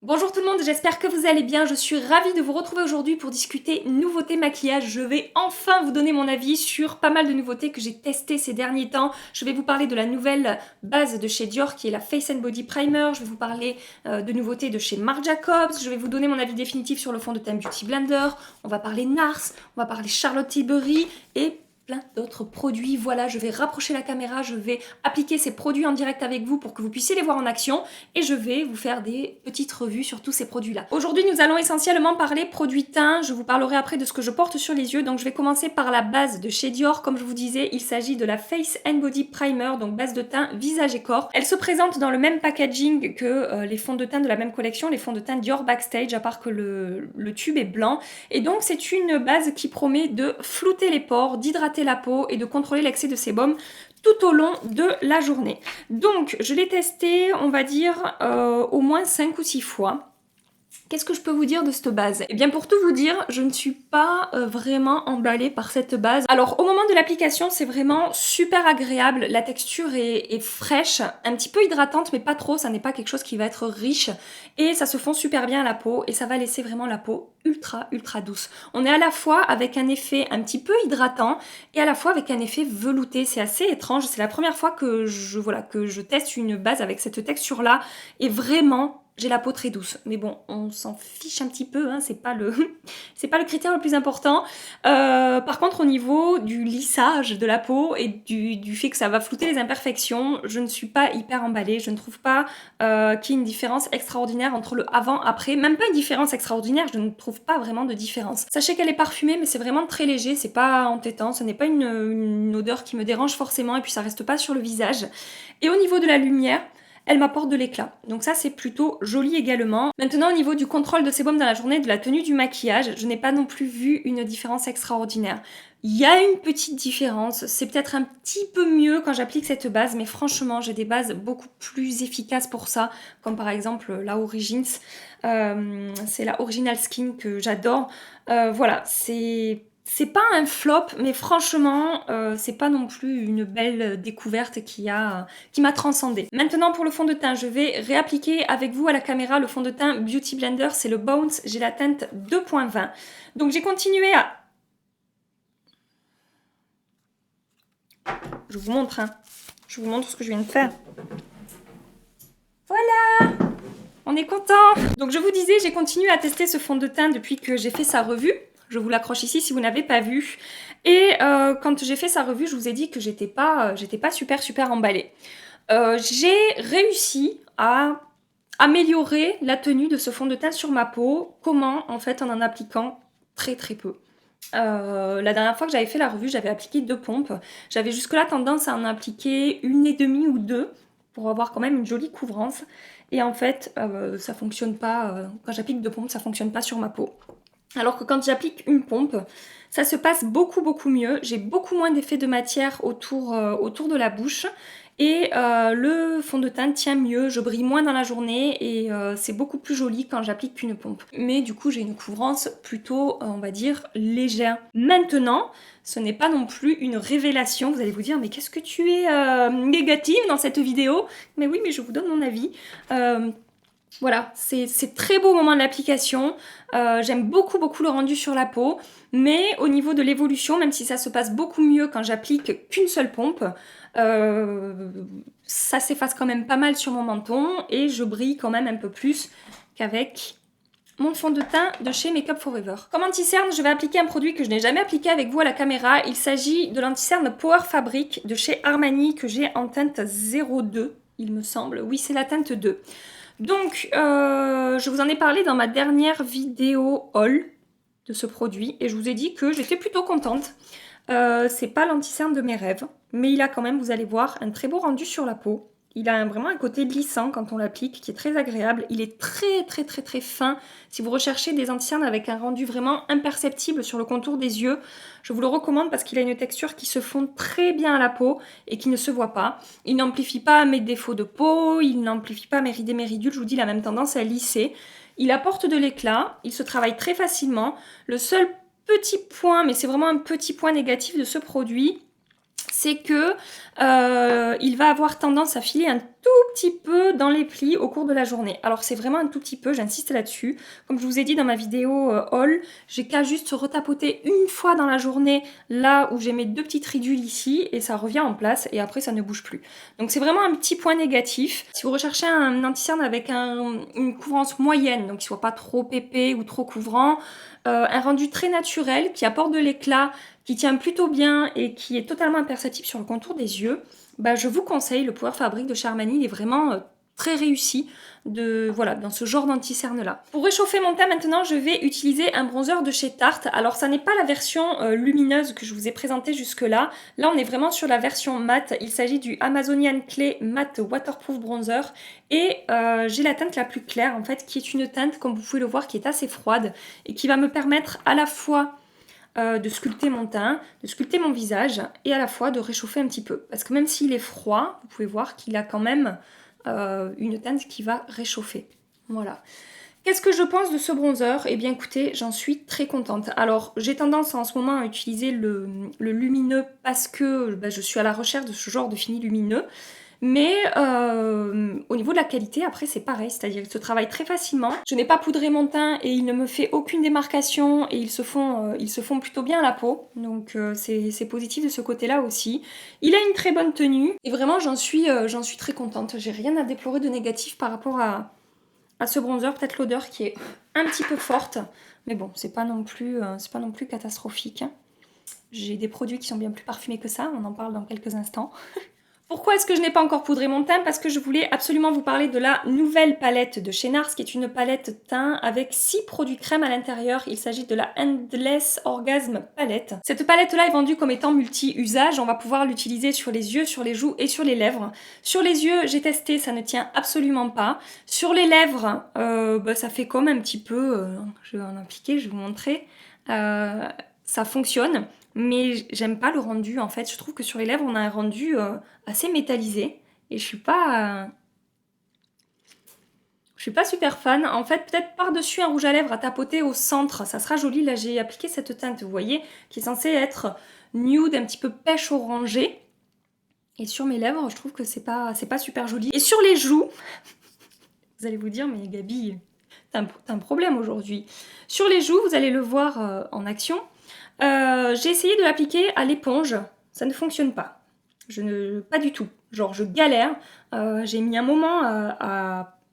Bonjour tout le monde, j'espère que vous allez bien. Je suis ravie de vous retrouver aujourd'hui pour discuter nouveautés maquillage. Je vais enfin vous donner mon avis sur pas mal de nouveautés que j'ai testées ces derniers temps. Je vais vous parler de la nouvelle base de chez Dior qui est la Face and Body Primer. Je vais vous parler de nouveautés de chez Marc Jacobs. Je vais vous donner mon avis définitif sur le fond de teint Beauty Blender. On va parler NARS, on va parler Charlotte Tilbury et plein d'autres produits. Voilà, je vais rapprocher la caméra, je vais appliquer ces produits en direct avec vous pour que vous puissiez les voir en action et je vais vous faire des petites revues sur tous ces produits-là. Aujourd'hui, nous allons essentiellement parler produits teint. Je vous parlerai après de ce que je porte sur les yeux. Donc, je vais commencer par la base de chez Dior. Comme je vous disais, il s'agit de la Face and Body Primer, donc base de teint visage et corps. Elle se présente dans le même packaging que les fonds de teint de la même collection, les fonds de teint Dior Backstage, à part que le tube est blanc. Et donc, c'est une base qui promet de flouter les pores, d'hydrater la peau et de contrôler l'excès de sébum tout au long de la journée. Donc, je l'ai testé, on va dire, au moins 5 ou 6 fois. Qu'est-ce que je peux vous dire de cette base? Eh bien, pour tout vous dire, je ne suis pas vraiment emballée par cette base. Alors, au moment de l'application, c'est vraiment super agréable. La texture est fraîche, un petit peu hydratante, mais pas trop. Ça n'est pas quelque chose qui va être riche. Et ça se fond super bien à la peau et ça va laisser vraiment la peau ultra douce. On est à la fois avec un effet un petit peu hydratant et à la fois avec un effet velouté. C'est assez étrange. C'est la première fois que je teste une base avec cette texture-là et vraiment, j'ai la peau très douce, mais bon, on s'en fiche un petit peu, hein, c'est pas le critère le plus important. Par contre, au niveau du lissage de la peau et du fait que ça va flouter les imperfections, je ne suis pas hyper emballée. Je ne trouve pas qu'il y ait une différence extraordinaire entre le avant-après. Même pas une différence extraordinaire, je ne trouve pas vraiment de différence. Sachez qu'elle est parfumée, mais c'est vraiment très léger, c'est pas entêtant, ce n'est pas une odeur qui me dérange forcément, et puis ça reste pas sur le visage. Et au niveau de la lumière, elle m'apporte de l'éclat. Donc ça, c'est plutôt joli également. Maintenant, au niveau du contrôle de sébum dans la journée, de la tenue du maquillage, je n'ai pas non plus vu une différence extraordinaire. Il y a une petite différence, c'est peut-être un petit peu mieux quand j'applique cette base, mais franchement, j'ai des bases beaucoup plus efficaces pour ça, comme par exemple la Origins, c'est la Original Skin que j'adore. Voilà, c'est pas un flop, mais franchement, c'est pas non plus une belle découverte qui m'a transcendée. Maintenant, pour le fond de teint, je vais réappliquer avec vous à la caméra le fond de teint Beauty Blender, c'est le Bounce, j'ai la teinte 2.20. Donc j'ai continué à... Je vous montre, hein. Je vous montre ce que je viens de faire. Voilà! On est content! Donc je vous disais, j'ai continué à tester ce fond de teint depuis que j'ai fait sa revue. Je vous l'accroche ici si vous n'avez pas vu. Et quand j'ai fait sa revue, je vous ai dit que j'étais pas super emballée. J'ai réussi à améliorer la tenue de ce fond de teint sur ma peau. Comment? En fait, en appliquant très peu. La dernière fois que j'avais fait la revue, j'avais appliqué 2 pompes. J'avais jusque-là tendance à en appliquer 1,5 ou 2 pour avoir quand même une jolie couvrance. Et en fait, ça fonctionne pas. Quand j'applique 2 pompes, ça fonctionne pas sur ma peau. Alors que quand j'applique une pompe, ça se passe beaucoup mieux. J'ai beaucoup moins d'effet de matière autour de la bouche. Et le fond de teint tient mieux, je brille moins dans la journée et c'est beaucoup plus joli quand j'applique qu'une pompe. Mais du coup, j'ai une couvrance plutôt, on va dire, légère. Maintenant, ce n'est pas non plus une révélation. Vous allez vous dire, mais qu'est-ce que tu es négative dans cette vidéo? Mais oui, mais je vous donne mon avis. Voilà, c'est très beau au moment de l'application. J'aime beaucoup le rendu sur la peau. Mais au niveau de l'évolution, même si ça se passe beaucoup mieux quand j'applique qu'une seule pompe, ça s'efface quand même pas mal sur mon menton et je brille quand même un peu plus qu'avec mon fond de teint de chez Makeup Forever. Comme anti-cerne, je vais appliquer un produit que je n'ai jamais appliqué avec vous à la caméra. Il s'agit de l'anti-cerne Power Fabric de chez Armani que j'ai en teinte 02, il me semble. Oui, c'est la teinte 2. Donc, je vous en ai parlé dans ma dernière vidéo haul de ce produit et je vous ai dit que j'étais plutôt contente. C'est pas l'anti-cerne de mes rêves, mais il a quand même, vous allez voir, un très beau rendu sur la peau. Il a vraiment un côté lissant quand on l'applique, qui est très agréable. Il est très fin. Si vous recherchez des anti-cernes avec un rendu vraiment imperceptible sur le contour des yeux, je vous le recommande parce qu'il a une texture qui se fond très bien à la peau et qui ne se voit pas. Il n'amplifie pas mes défauts de peau, il n'amplifie pas mes rides et mes ridules. Je vous dis, la même tendance à lisser. Il apporte de l'éclat, il se travaille très facilement. Le seul petit point, mais c'est vraiment un petit point négatif de ce produit, c'est que il va avoir tendance à filer un tout petit peu dans les plis au cours de la journée. Alors c'est vraiment un tout petit peu, j'insiste là-dessus. Comme je vous ai dit dans ma vidéo haul, j'ai qu'à juste retapoter une fois dans la journée là où j'ai mes 2 petites ridules ici et ça revient en place et après ça ne bouge plus. Donc c'est vraiment un petit point négatif. Si vous recherchez un anti-cerne avec une couvrance moyenne, donc qui soit pas trop épais ou trop couvrant, un rendu très naturel qui apporte de l'éclat, qui tient plutôt bien et qui est totalement imperceptible sur le contour des yeux, bah, je vous conseille le Power Fabric de chez Armani. Il est vraiment très réussi dans ce genre d'anti-cerne là. Pour réchauffer mon teint maintenant, je vais utiliser un bronzer de chez Tarte. Alors ça n'est pas la version lumineuse que je vous ai présentée jusque là. Là on est vraiment sur la version matte. Il s'agit du Amazonian Clay Matte Waterproof Bronzer. Et j'ai la teinte la plus claire en fait, qui est une teinte, comme vous pouvez le voir, qui est assez froide et qui va me permettre à la fois de sculpter mon teint, de sculpter mon visage et à la fois de réchauffer un petit peu. Parce que même s'il est froid, vous pouvez voir qu'il a quand même une teinte qui va réchauffer. Voilà. Qu'est-ce que je pense de ce bronzer? Eh bien écoutez, j'en suis très contente. Alors j'ai tendance en ce moment à utiliser le lumineux parce que bah, je suis à la recherche de ce genre de fini lumineux. Mais au niveau de la qualité, après c'est pareil, c'est-à-dire qu'il se travaille très facilement. Je n'ai pas poudré mon teint et il ne me fait aucune démarcation et ils se font plutôt bien à la peau. Donc c'est positif de ce côté-là aussi. Il a une très bonne tenue et vraiment j'en suis très contente. J'ai rien à déplorer de négatif par rapport à ce bronzer. Peut-être l'odeur qui est un petit peu forte, mais bon, c'est pas non plus catastrophique. J'ai des produits qui sont bien plus parfumés que ça, on en parle dans quelques instants. Pourquoi est-ce que je n'ai pas encore poudré mon teint? Parce que je voulais absolument vous parler de la nouvelle palette de chez NARS, qui est une palette teint avec 6 produits crème à l'intérieur. Il s'agit de la Endless Orgasm palette. Cette palette-là est vendue comme étant multi-usage. On va pouvoir l'utiliser sur les yeux, sur les joues et sur les lèvres. Sur les yeux, j'ai testé, ça ne tient absolument pas. Sur les lèvres, ça fait comme un petit peu... je vais en appliquer, je vais vous montrer. Ça fonctionne. Mais j'aime pas le rendu en fait. Je trouve que sur les lèvres, on a un rendu assez métallisé. Et je suis pas super fan. En fait, peut-être par-dessus un rouge à lèvres à tapoter au centre, ça sera joli. Là, j'ai appliqué cette teinte, vous voyez, qui est censée être nude, un petit peu pêche orangée. Et sur mes lèvres, je trouve que c'est pas super joli. Et sur les joues, vous allez vous dire, mais Gabi, t'as un problème aujourd'hui. Sur les joues, vous allez le voir en action. J'ai essayé de l'appliquer à l'éponge, ça ne fonctionne pas. Pas du tout. Genre je galère. J'ai mis un moment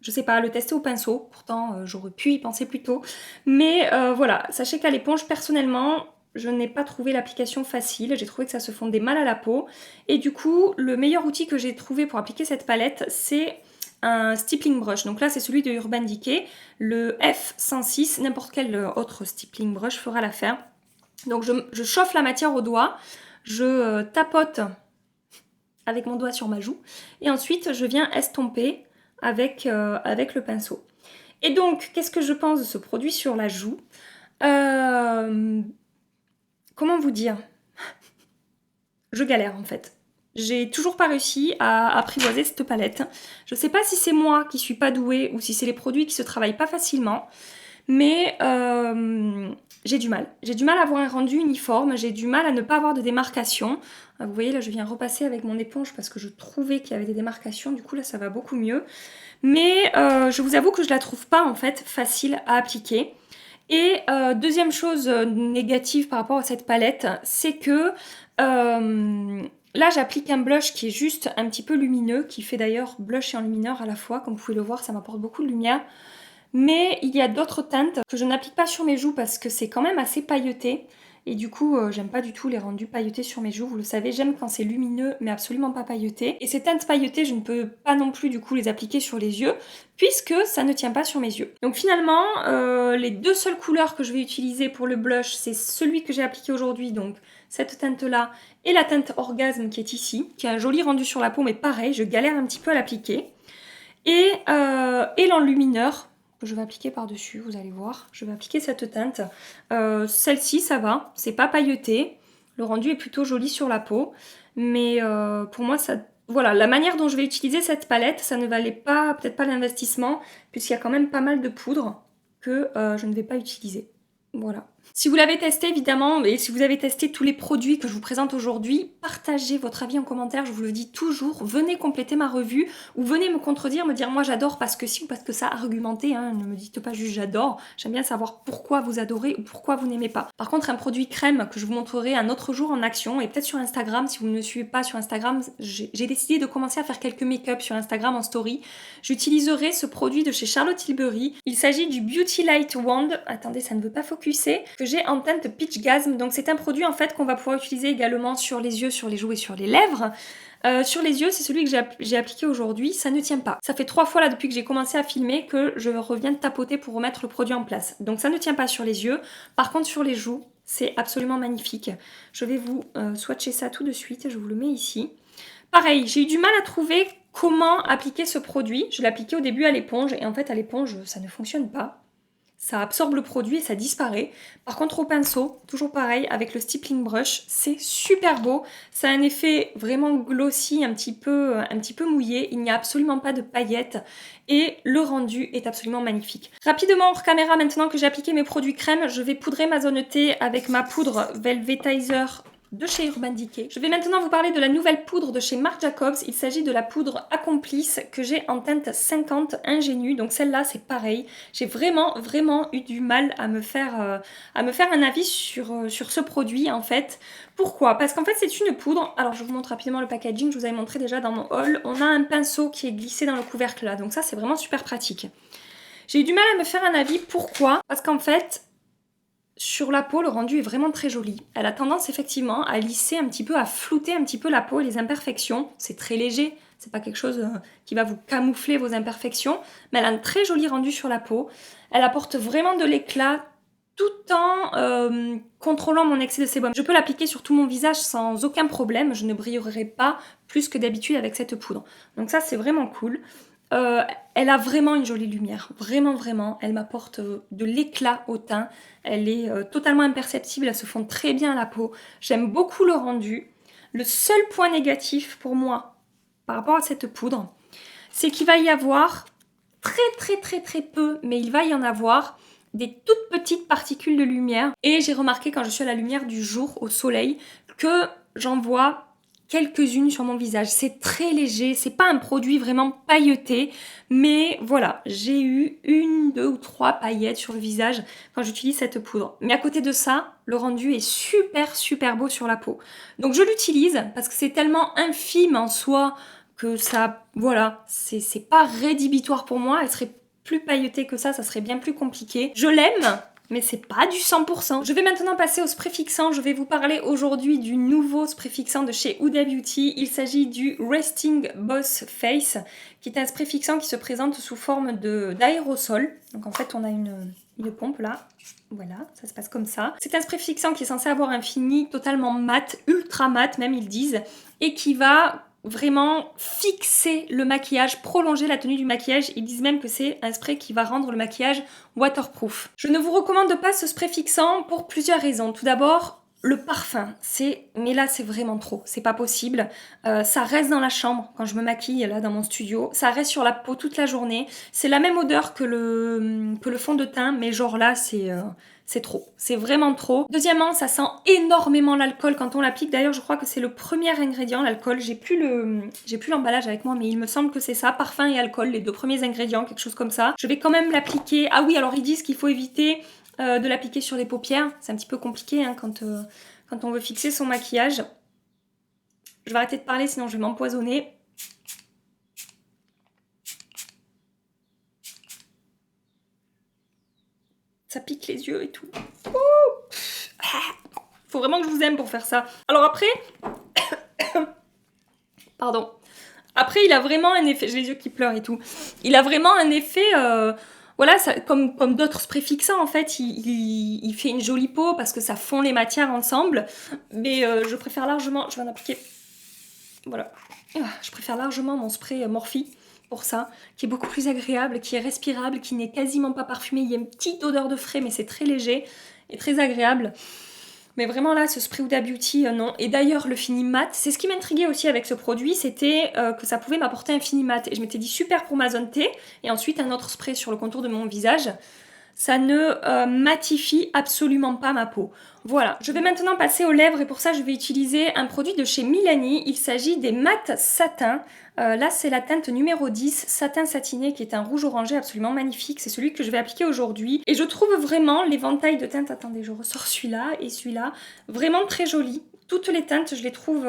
je sais pas, à le tester au pinceau. Pourtant j'aurais pu y penser plus tôt. Mais voilà, sachez qu'à l'éponge, personnellement, je n'ai pas trouvé l'application facile. J'ai trouvé que ça se fondait mal à la peau. Et du coup, le meilleur outil que j'ai trouvé pour appliquer cette palette, c'est un stippling brush. Donc là, c'est celui de Urban Decay, le F106. N'importe quel autre stippling brush fera l'affaire. Donc je chauffe la matière au doigt, je tapote avec mon doigt sur ma joue et ensuite je viens estomper avec le pinceau. Et donc, qu'est-ce que je pense de ce produit sur la joue? Comment vous dire? Je galère en fait. J'ai toujours pas réussi à apprivoiser cette palette. Je sais pas si c'est moi qui suis pas douée ou si c'est les produits qui se travaillent pas facilement, mais j'ai du mal. J'ai du mal à avoir un rendu uniforme, j'ai du mal à ne pas avoir de démarcation. Vous voyez là, je viens repasser avec mon éponge parce que je trouvais qu'il y avait des démarcations, du coup là ça va beaucoup mieux. Mais je vous avoue que je la trouve pas en fait facile à appliquer. Et deuxième chose négative par rapport à cette palette, c'est que là j'applique un blush qui est juste un petit peu lumineux, qui fait d'ailleurs blush et enlumineur à la fois, comme vous pouvez le voir, ça m'apporte beaucoup de lumière. Mais il y a d'autres teintes que je n'applique pas sur mes joues parce que c'est quand même assez pailleté. Et du coup, j'aime pas du tout les rendus pailletés sur mes joues. Vous le savez, j'aime quand c'est lumineux mais absolument pas pailleté. Et ces teintes pailletées, je ne peux pas non plus du coup les appliquer sur les yeux puisque ça ne tient pas sur mes yeux. Donc finalement, les deux seules couleurs que je vais utiliser pour le blush, c'est celui que j'ai appliqué aujourd'hui, donc cette teinte-là, et la teinte Orgasme qui est ici, qui a un joli rendu sur la peau, mais pareil, je galère un petit peu à l'appliquer. Et l'enlumineur, que je vais appliquer par-dessus, vous allez voir. Je vais appliquer cette teinte. Celle-ci, ça va, c'est pas pailleté. Le rendu est plutôt joli sur la peau. Mais pour moi, ça... Voilà, la manière dont je vais utiliser cette palette, ça ne valait pas, peut-être pas l'investissement, puisqu'il y a quand même pas mal de poudre que je ne vais pas utiliser. Voilà. Si vous l'avez testé évidemment, et si vous avez testé tous les produits que je vous présente aujourd'hui, partagez votre avis en commentaire, je vous le dis toujours, venez compléter ma revue ou venez me contredire, me dire moi j'adore parce que si ou parce que ça, argumentez, hein, ne me dites pas juste j'adore, j'aime bien savoir pourquoi vous adorez ou pourquoi vous n'aimez pas. Par contre un produit crème que je vous montrerai un autre jour en action et peut-être sur Instagram, si vous ne me suivez pas sur Instagram, j'ai décidé de commencer à faire quelques make-up sur Instagram en story. J'utiliserai ce produit de chez Charlotte Tilbury, il s'agit du Beauty Light Wand, attendez ça ne veut pas focuser, que j'ai en teinte Peach Gasm. Donc c'est un produit en fait qu'on va pouvoir utiliser également sur les yeux, sur les joues et sur les lèvres. Sur les yeux, c'est celui que j'ai appliqué aujourd'hui, ça ne tient pas. Ça fait 3 fois là depuis que j'ai commencé à filmer que je reviens de tapoter pour remettre le produit en place. Donc ça ne tient pas sur les yeux. Par contre sur les joues, c'est absolument magnifique. Je vais vous swatcher ça tout de suite, je vous le mets ici. Pareil, j'ai eu du mal à trouver comment appliquer ce produit. Je l'ai appliqué au début à l'éponge et en fait à l'éponge ça ne fonctionne pas. Ça absorbe le produit et ça disparaît. Par contre au pinceau, toujours pareil, avec le stippling brush, c'est super beau. Ça a un effet vraiment glossy, un petit peu mouillé. Il n'y a absolument pas de paillettes et le rendu est absolument magnifique. Rapidement hors caméra, maintenant que j'ai appliqué mes produits crème, je vais poudrer ma zone T avec ma poudre Velvetizer de chez Urban Decay. Je vais maintenant vous parler de la nouvelle poudre de chez Marc Jacobs. Il s'agit de la poudre Accomplice que j'ai en teinte 50 ingénue. Donc celle-là, c'est pareil. J'ai vraiment eu du mal à me faire un avis sur ce produit en fait. Pourquoi? Parce qu'en fait, c'est une poudre. Alors, je vous montre rapidement le packaging. Je vous avais montré déjà dans mon haul. On a un pinceau qui est glissé dans le couvercle là. Donc ça, c'est vraiment super pratique. J'ai eu du mal à me faire un avis. Pourquoi? Parce qu'en fait, sur la peau, le rendu est vraiment très joli. Elle a tendance effectivement à lisser un petit peu, à flouter un petit peu la peau et les imperfections. C'est très léger, c'est pas quelque chose qui va vous camoufler vos imperfections, mais elle a un très joli rendu sur la peau. Elle apporte vraiment de l'éclat tout en contrôlant mon excès de sébum. Je peux l'appliquer sur tout mon visage sans aucun problème, je ne brillerai pas plus que d'habitude avec cette poudre. Donc ça, c'est vraiment cool. Elle a vraiment une jolie lumière, vraiment, elle m'apporte de l'éclat au teint, elle est totalement imperceptible, elle se fond très bien à la peau, j'aime beaucoup le rendu. Le seul point négatif pour moi par rapport à cette poudre, c'est qu'il va y avoir très peu, mais il va y en avoir des toutes petites particules de lumière et j'ai remarqué quand je suis à la lumière du jour, au soleil, que j'en vois quelques-unes sur mon visage. C'est très léger, c'est pas un produit vraiment pailleté, mais voilà, j'ai eu 1, 2 ou 3 paillettes sur le visage quand j'utilise cette poudre. Mais à côté de ça, le rendu est super beau sur la peau. Donc je l'utilise parce que c'est tellement infime en soi que ça, voilà, c'est pas rédhibitoire pour moi. Elle serait plus pailletée que ça serait bien plus compliqué. Je l'aime, mais c'est pas du 100%. Je vais maintenant passer au spray fixant. Je vais vous parler aujourd'hui du nouveau spray fixant de chez Huda Beauty. Il s'agit du Resting Boss Face, qui est un spray fixant qui se présente sous forme d'aérosol. Donc en fait, on a une pompe là. Voilà, ça se passe comme ça. C'est un spray fixant qui est censé avoir un fini totalement mat, ultra mat même ils disent, et qui va vraiment fixer le maquillage, prolonger la tenue du maquillage. Ils disent même que c'est un spray qui va rendre le maquillage waterproof. Je ne vous recommande pas ce spray fixant pour plusieurs raisons. Tout d'abord, le parfum, mais là c'est vraiment trop, c'est pas possible. Ça reste dans la chambre quand je me maquille là dans mon studio, ça reste sur la peau toute la journée. C'est la même odeur que le fond de teint, mais genre là c'est trop, c'est vraiment trop. Deuxièmement, ça sent énormément l'alcool quand on l'applique. D'ailleurs, je crois que c'est le premier ingrédient, l'alcool. J'ai plus l'emballage avec moi, mais il me semble que c'est ça, parfum et alcool, les 2 premiers ingrédients, quelque chose comme ça. Je vais quand même l'appliquer. Ah oui, alors ils disent qu'il faut éviter de l'appliquer sur les paupières. C'est un petit peu compliqué hein, quand on veut fixer son maquillage. Je vais arrêter de parler, sinon je vais m'empoisonner. Ça pique les yeux et tout. Faut vraiment que je vous aime pour faire ça. Alors après... Pardon. Après, il a vraiment un effet... J'ai les yeux qui pleurent et tout. Il a vraiment un effet... Voilà, ça, comme d'autres sprays fixants, en fait, il fait une jolie peau parce que ça fond les matières ensemble. Mais je préfère largement... Je vais en appliquer... Voilà. Je préfère largement mon spray Morphe pour ça, qui est beaucoup plus agréable, qui est respirable, qui n'est quasiment pas parfumé. Il y a une petite odeur de frais, mais c'est très léger et très agréable. Mais vraiment là, ce spray Huda Beauty, non. Et d'ailleurs, le fini mat, c'est ce qui m'intriguait aussi avec ce produit, c'était que ça pouvait m'apporter un fini mat. Et je m'étais dit super pour ma zone T, et ensuite un autre spray sur le contour de mon visage. ça ne matifie absolument pas ma peau. Voilà, je vais maintenant passer aux lèvres et pour ça je vais utiliser un produit de chez Milani. Il s'agit des Mat Satin. Là c'est la teinte numéro 10, Satin Satiné, qui est un rouge orangé absolument magnifique. C'est celui que je vais appliquer aujourd'hui. Et je trouve vraiment l'éventail de teintes, attendez je ressors celui-là et celui-là, vraiment très joli. Toutes les teintes je les trouve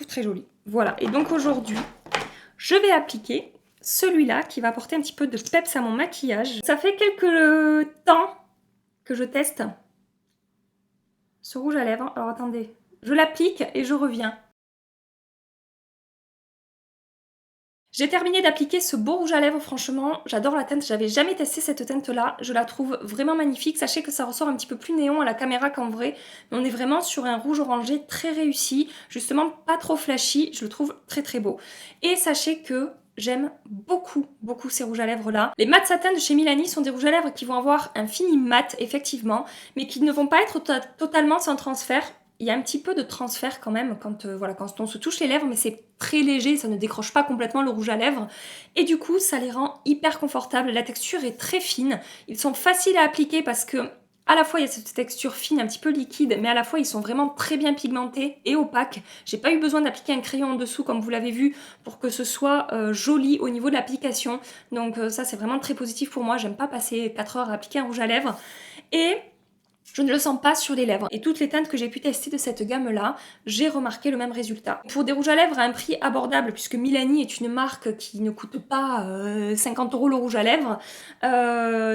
très jolies. Voilà, et donc aujourd'hui je vais appliquer celui-là qui va apporter un petit peu de peps à mon maquillage. Ça fait quelques temps que je teste ce rouge à lèvres. Alors attendez, je l'applique et je reviens. J'ai terminé d'appliquer ce beau rouge à lèvres, franchement, j'adore la teinte, j'avais jamais testé cette teinte-là, je la trouve vraiment magnifique. Sachez que ça ressort un petit peu plus néon à la caméra qu'en vrai, mais on est vraiment sur un rouge orangé très réussi, justement pas trop flashy, je le trouve très très beau. Et sachez que j'aime beaucoup ces rouges à lèvres là. Les mat satin de chez Milani sont des rouges à lèvres qui vont avoir un fini mat effectivement, mais qui ne vont pas être totalement sans transfert. Il y a un petit peu de transfert quand même quand, voilà, quand on se touche les lèvres, mais c'est très léger, ça ne décroche pas complètement le rouge à lèvres. Et du coup, ça les rend hyper confortables. La texture est très fine. Ils sont faciles à appliquer parce que à la fois il y a cette texture fine, un petit peu liquide, mais à la fois ils sont vraiment très bien pigmentés et opaques. J'ai pas eu besoin d'appliquer un crayon en dessous comme vous l'avez vu pour que ce soit joli au niveau de l'application. Donc ça c'est vraiment très positif pour moi. J'aime pas passer 4 heures à appliquer un rouge à lèvres. Et je ne le sens pas sur les lèvres. Et toutes les teintes que j'ai pu tester de cette gamme-là, j'ai remarqué le même résultat. Pour des rouges à lèvres à un prix abordable, puisque Milani est une marque qui ne coûte pas 50 € le rouge à lèvres,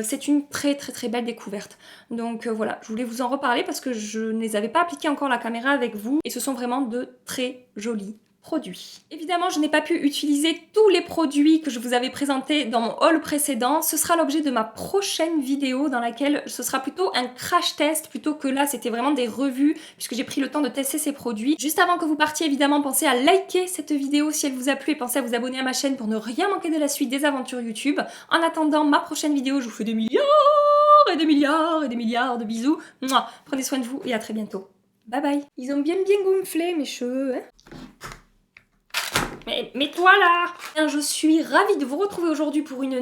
c'est une très belle découverte. Donc voilà, je voulais vous en reparler parce que je ne les avais pas appliqués encore à la caméra avec vous. Et ce sont vraiment de très jolis produits. Évidemment, je n'ai pas pu utiliser tous les produits que je vous avais présentés dans mon haul précédent. Ce sera l'objet de ma prochaine vidéo dans laquelle ce sera plutôt un crash test plutôt que là, c'était vraiment des revues puisque j'ai pris le temps de tester ces produits. Juste avant que vous partiez, évidemment, pensez à liker cette vidéo si elle vous a plu et pensez à vous abonner à ma chaîne pour ne rien manquer de la suite des aventures YouTube. En attendant ma prochaine vidéo, je vous fais des milliards et des milliards et des milliards de bisous. Mouah. Prenez soin de vous et à très bientôt. Bye bye. Ils ont bien gonflé mes cheveux, hein. Mais toi là! Je suis ravie de vous retrouver aujourd'hui pour une